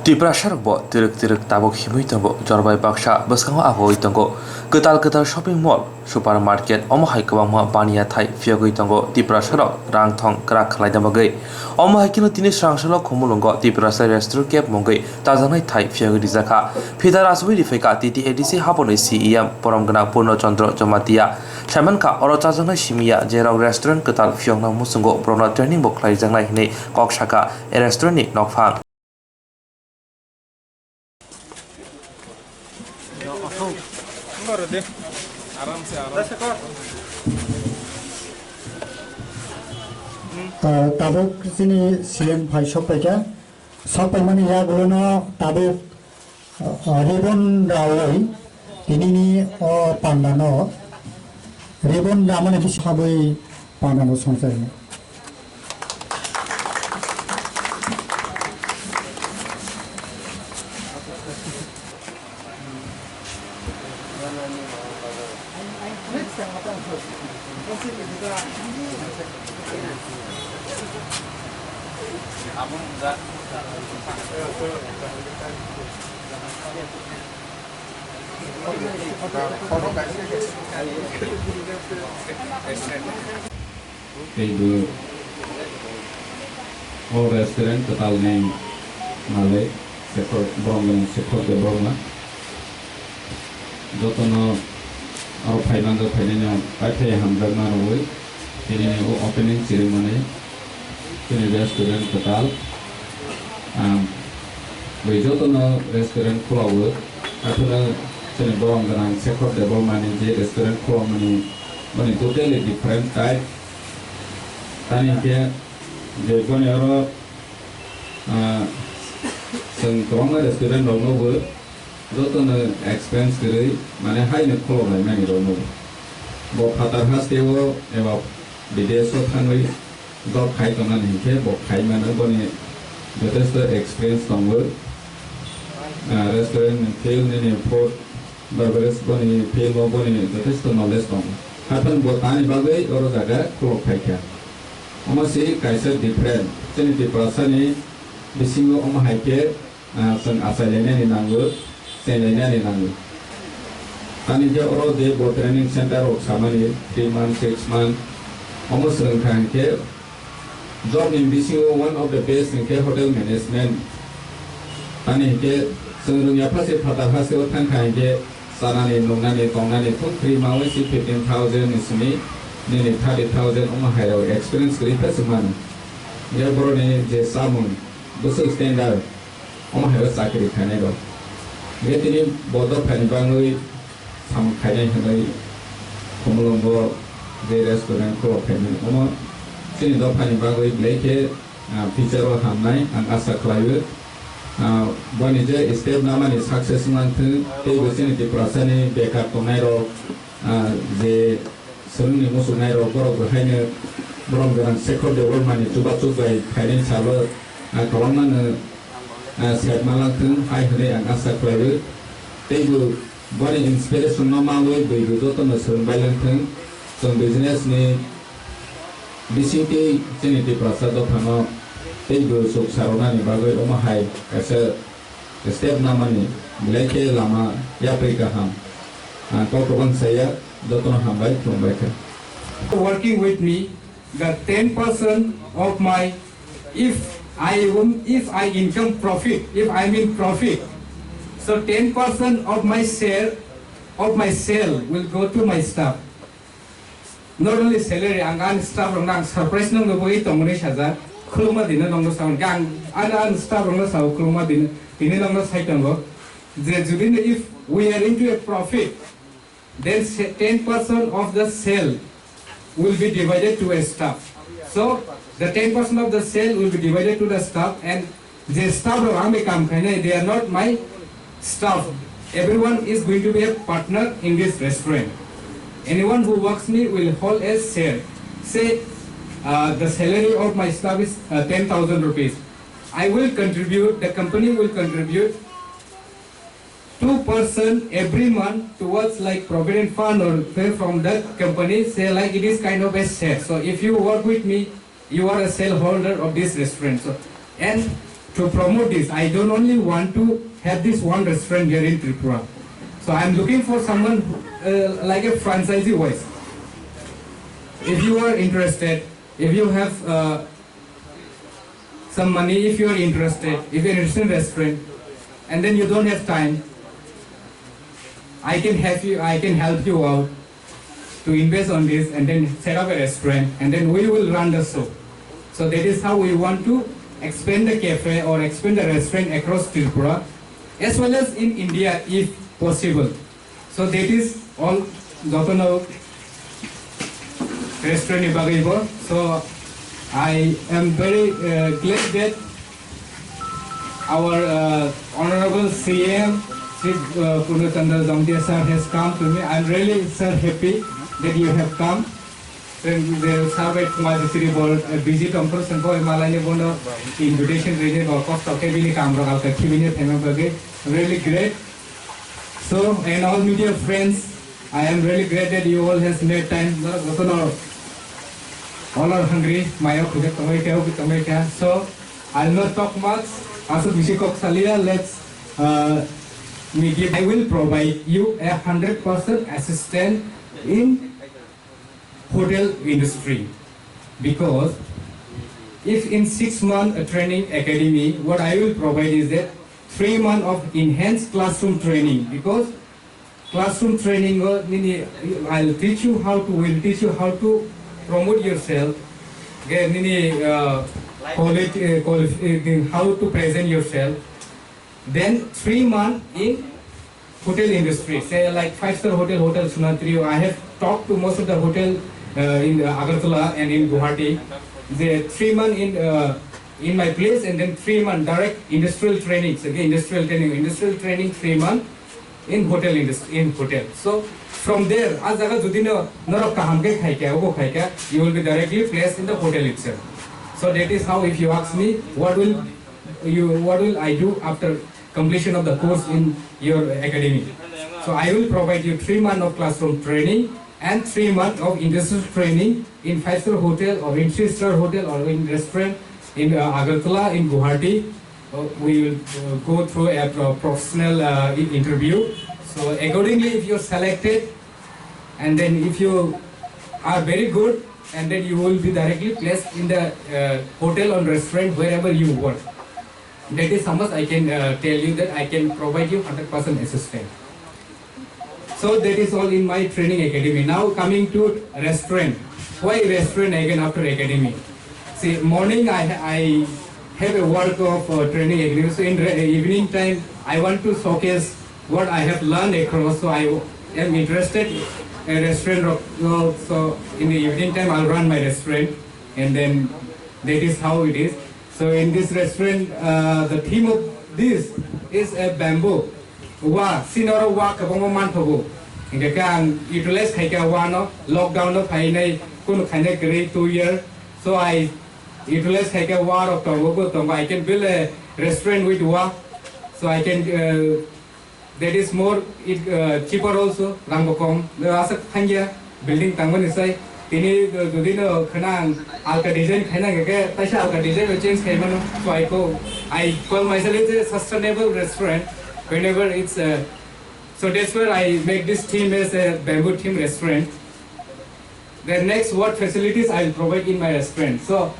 Tiprasar bo tirik tabok himui tongo jorbai baksa baskango aboi tongo ketal shopping mall supermarket omo hai kwbangma baniya thai fiagoi tongo Tiprasarok rangthong krak khlaida bagai omo hai kino tini srangsalo khumulungo Tiprasar restaurant kep mongai tajanai thai fiagoi rijaka fidar asui rifeka TTADC habonai CEM poromgana Purno Chandra Jamatia Samanka oro tajanai simia jerok restaurant ketal fiongna musungo brona training bo khlai jangnai hinai koksaka e restaurant ni nokphang tabuk sini siang phai sopai mani ya gulono tabuk ribon rawai ini ni pandano ribon ramane bisi habai pandano songsai Ibu all restaurant total name Malay sektor Brongan sektor de Bronga jotono aro finance finance pakai hamzana roi ini opening ceremony ini restaurant total jotono restaurant flower atau sini Brongan sektor de Bronga ini restaurant flower mani totally different type tani ke jepun ero sengkong restaurant dong no joto no expense kiri mana high ne kolo lai mani dong no bo patar has tewo eba bideso thangai job khai tona nike bo khai mana boni jotesto experience dong restaurant fail ne port barbares boni fail mo boni jotesto knowledge dong hapan bo tani bagai oro jaga kolo khai kya Omasi kaisa different jadi di perasaan bisingo om haike sen asalnya ni nanggu senanya ni nanggu tani je oro de bo training center ok sama ni 3 months 6 months omo sering kan ke job ni bisingo one of the best in ke hotel management tani ke sering ya pasti patah hasil kan kan ke sana ni nungna ni tongna ni pun 3 months 15,000 ni sini ni 30,000 oma hayo experience kali pesuman ya bro ni je samun busuk standard oma hayo sakri khane do ye tini bodo phani bangui sam khane hanai komolombo je restaurant ko phani oma sini do phani bangui bleke feature wa hamnai ang asa klayu bani je step nama ni success man thu te gosini ti prasani backup tonai ro je sering ni musuh naik rokok hanya belum dengan sektor dewan mani coba kairin sabar kalau mana sihat malang tu hai hari yang asal keluar tapi bani inspirasi normal we begitu tu sering balik tu sering business ni bisiti sini di pasar tu pano tapi suk sarona ni bagai rumah hai kasa step nama ni mulai lama ya pergi ham kau kawan saya Dr. Hambai from Baker. Working with me, the 10% of my, if I income profit, if I mean profit, so 10% of my sale will go to my staff. Not only salary, ang staff ang surprise nang nabuhi tongni saja, kuluma din nang nasaw gang, ang staff ang nasaw kuluma din nang nasay tango. If we are into a profit, then 10% of the sale will be divided to a staff. So the 10% of the sale will be divided to the staff, and the staff of Amikam they are not my staff. Everyone is going to be a partner in this restaurant. Anyone who works me will hold a share. Say the salary of my staff is 10,000 rupees. I will contribute, the company will contribute 2% every month towards like provident fund or pay from that company, say like it is kind of a share. So if you work with me, you are a shareholder of this restaurant. So, and to promote this, I don't only want to have this one restaurant here in Tripura. So I'm looking for someone like a franchisee wise. If you are interested, if you have some money, if you are interested, if you're interested in restaurant, and then you don't have time, I can help you out to invest on this and then set up a restaurant, and then we will run the show. So that is how we want to expand the cafe or expand the restaurant across Tripura, as well as in India if possible. So that is all Jotono restaurant ibagaibo. So I am very glad that our Honorable CM, Sri Purnachandra Damtia sir has come to me. I am really, sir, happy that you have come. The survey to my city board visit on person for Malaya Bono invitation region or cost of Kevin Camera, really great. So, and all media friends, I am really glad that you all has made time. All are hungry. So, I'll not talk much. As Bishikok Salia, let's I will provide you 100% assistance in hotel industry, because if in 6 month training academy, what I will provide is that 3 months of enhanced classroom training, because classroom training will teach you how to promote yourself, how to present yourself. Then 3 months in hotel industry, say like 5-star hotel Sunatrio. I have talked to most of the hotel in Agartala and in Guwahati. The 3 months in my place, and then 3 months direct industrial training. So again, industrial training 3 months in hotel industry, in hotel. So from there, as you will be directly placed in the hotel itself. So that is how, if you ask me, what will I do after completion of the course in your academy? So I will provide you 3 months of classroom training and 3 months of industrial training in 5-star hotel or in 3-star hotel or in restaurant in Agartala, in Guwahati. We will go through a professional interview. So accordingly, if you're selected, and then if you are very good, and then you will be directly placed in the hotel or restaurant wherever you work. That is how much I can tell you, that I can provide you 100% assistance. So that is all in my training academy. Now coming to restaurant. Why restaurant again after academy? See, morning I have a work of training academy. So in evening time, I want to showcase what I have learned across. So I am interested in a restaurant. So in the evening time, I'll run my restaurant, and then that is how it is. So in this restaurant, the theme of this is a bamboo. Sinoro wa kabongo mantogo. Ingekang utilize kaika wano lockdown of hainai kun kaine grade 2 year. So I utilize kaika wa of tongo tongo. I can build a restaurant with wa. So I can that is more cheaper also. Rangokom. The asak hanya building tangon isai. Tini dudino kanang alka design kanang ke tasha alka design will change kaimano. So I call myself it's a sustainable restaurant. Whenever it's so that's where I make this theme as a bamboo theme restaurant. Then next, what facilities I will provide in my restaurant. So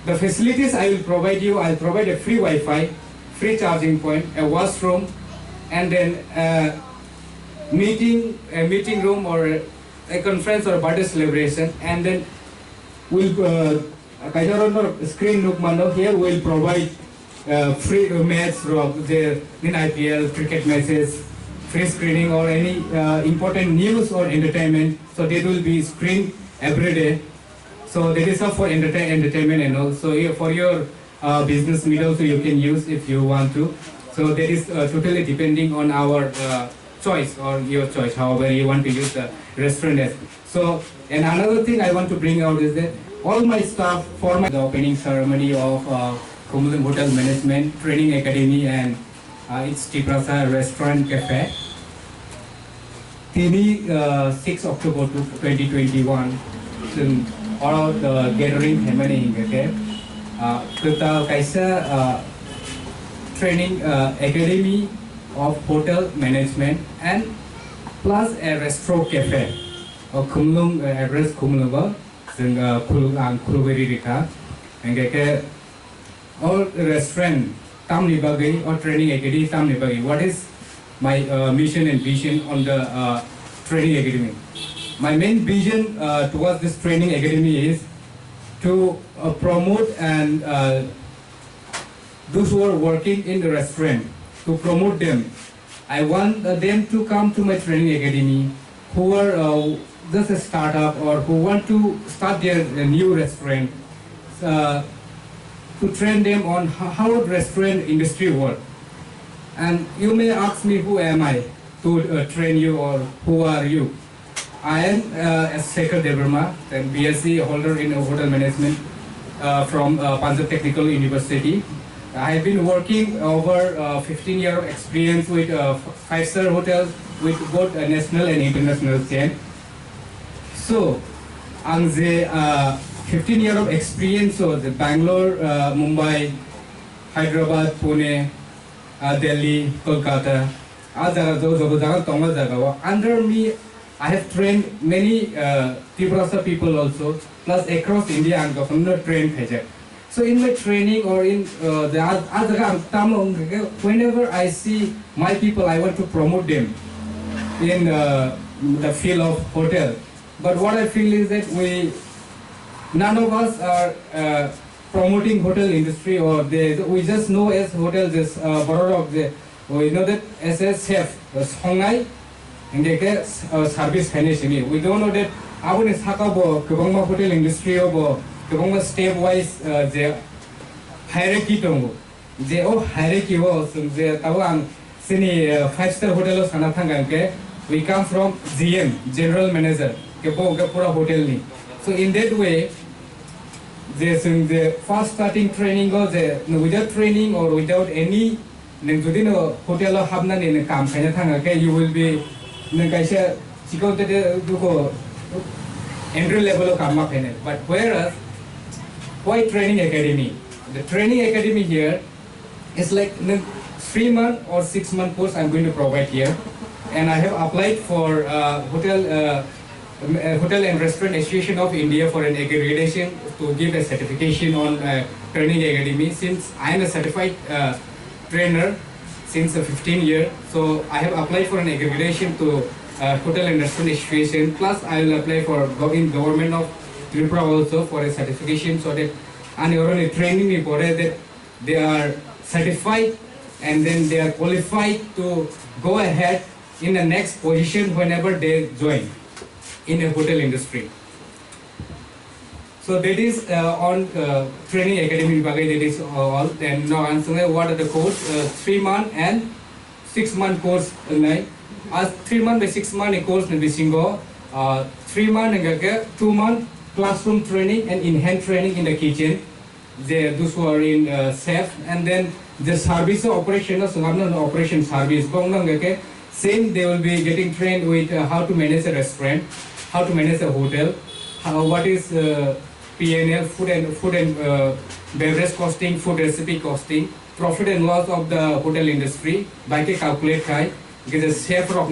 the facilities I will provide you, I'll provide a free Wi-Fi, free charging point, a washroom, and then a meeting room or a conference or a birthday celebration, and then we'll screen look mano here we'll provide free match from the IPL cricket matches, free screening or any important news or entertainment. So they will be screened every day. So that is all for entertainment, and also for your business meet also you can use if you want to. So that is totally depending on our choice or your choice, however you want to use the restaurant as. So, and another thing I want to bring out is that all my staff for the opening ceremony of Kumudum Hotel Management Training Academy and its Tiprasa Restaurant Cafe. Tini 6 October 2021, all the gathering happening. Okay, kita kaisa training academy of hotel management and plus a restaurant cafe. Kumlung address Kumlunga, Kulung Kuluberi Rika, and get all restaurant Tamni Bagi or training academy Tamni Bagi. What is my mission and vision on the training academy? My main vision towards this training academy is to promote and those who are working in the restaurant, to promote them. I want them to come to my training academy who are just a startup or who want to start their new restaurant, to train them on how restaurant industry works. And you may ask me, who am I to train you, or who are you? I am Shekhar Devarma, a BSc holder in hotel management from Punjab Technical University. I have been working over 15 years of experience with 5-star hotels with both national and international chain. So, ang 15 years of experience so the Bangalore, Mumbai, Hyderabad, Pune, Delhi, Kolkata, under me I have trained many Tibrasa people also, plus across India and government trained Hajak. So in my training or in the other, whenever I see my people, I want to promote them in the field of hotel. But what I feel is that none of us are promoting hotel industry, or we just know as hotels, as Barodok, we know that as a chef, Songai, and they get service finishing. We don't know that our is Hakabo, Kubanga hotel industry, or Kubanga stepwise, the hierarchy tongo. They all hierarchy was, the Tawang, Sini 5-star hotel of Sanatanganke. We come from GM, General Manager, Kepo Gapura Hotel. So in that way, the first starting training goes without training or without any within a hotel or Habnan in a camp, you will be Nakaisha Chico entry level of Karma panel. But whereas, why training academy? The training academy here is like 3-month or 6-month course I'm going to provide here. And I have applied for Hotel and Restaurant Association of India for an accreditation to give a certification on training academy, since I am a certified trainer since 15 years. So I have applied for an accreditation to Hotel and Restaurant Association, plus I will apply for government of Tripura also for a certification, so that and already training me for that they are certified and then they are qualified to go ahead in the next position whenever they join in a hotel industry. So that is on training academy, that is all. Then now answer what are the course, 3-month and 6-month course. As 3-month by 6-month course, 3-month and 2-month classroom training and in-hand training in the kitchen. Those who are in chef, and then the service operation, operation service. Same, they will be getting trained with how to manage a restaurant, how to manage a hotel, what is PNL, food and beverage costing, food recipe costing, profit and loss of the hotel industry, by calculate kai, because the chef rock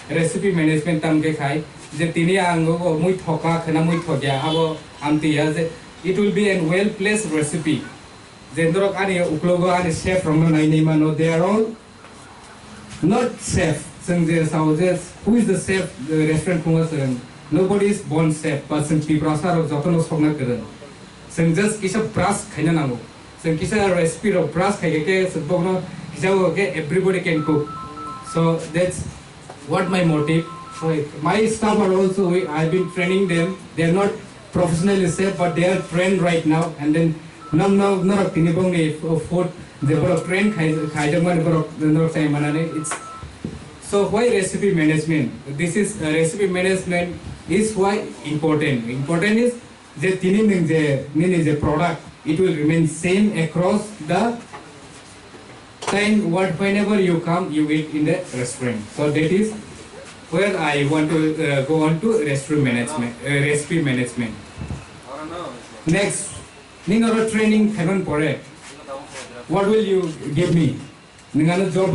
recipe management tam ke khai, the tinia ango muy thoka khana muy thogya abo amtia, it will be a well placed recipe. Zendrok ani uklogo ani chef from no nainima, they are all not chef. Who is the chef? The restaurant promoter. Nobody is born chef. But some people are Jotono Sogna. Some just kisha brass kainanamo. Some kisha recipe of brass kaike, everybody can cook. So that's what my motive. So my staff are also, I've been training them. They are not professionally chef, but they are trained right now. And then not a tinibong food. They were trained. It's so why recipe management? This is recipe management is why important. Important is the the product. It will remain same across the time. Whenever you come, you eat in the restaurant. So that is where I want to go on to recipe management. Recipe management. Next, Ninoro training haven't pore. what will you give me? Ningano job